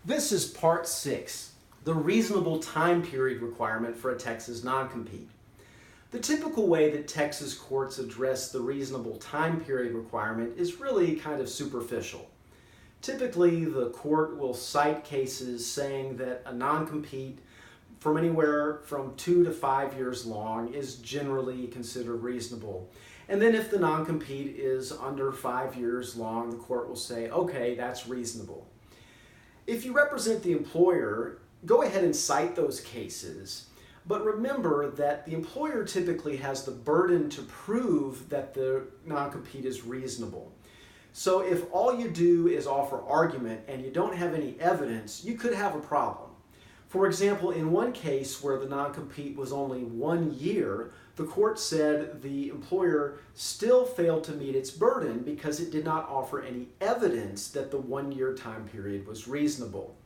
This is part 6, the reasonable time period requirement for a Texas non-compete. The typical way that Texas courts address the reasonable time period requirement is really kind of superficial. Typically, the court will cite cases saying that a non-compete from anywhere from 2 to 5 years long is generally considered reasonable. And then if the non-compete is under 5 years long, the court will say, okay, that's reasonable. If you represent the employer, go ahead and cite those cases, but remember that the employer typically has the burden to prove that the non-compete is reasonable. So if all you do is offer argument and you don't have any evidence, you could have a problem. For example, in one case where the non-compete was only 1 year, the court said the employer still failed to meet its burden because it did not offer any evidence that the 1 year time period was reasonable.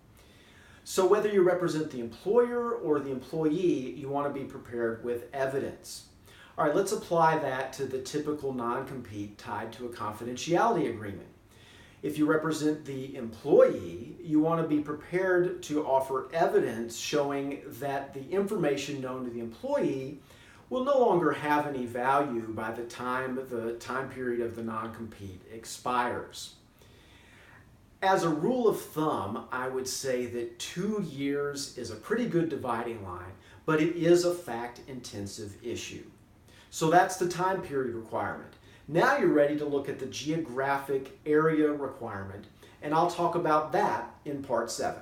So whether you represent the employer or the employee, you want to be prepared with evidence. All right, let's apply that to the typical non-compete tied to a confidentiality agreement. If you represent the employee, you want to be prepared to offer evidence showing that the information known to the employee will no longer have any value by the time period of the non-compete expires. As a rule of thumb, I would say that 2 years is a pretty good dividing line, but it is a fact-intensive issue. So that's the time period requirement. Now you're ready to look at the geographic area requirement, and I'll talk about that in part 7.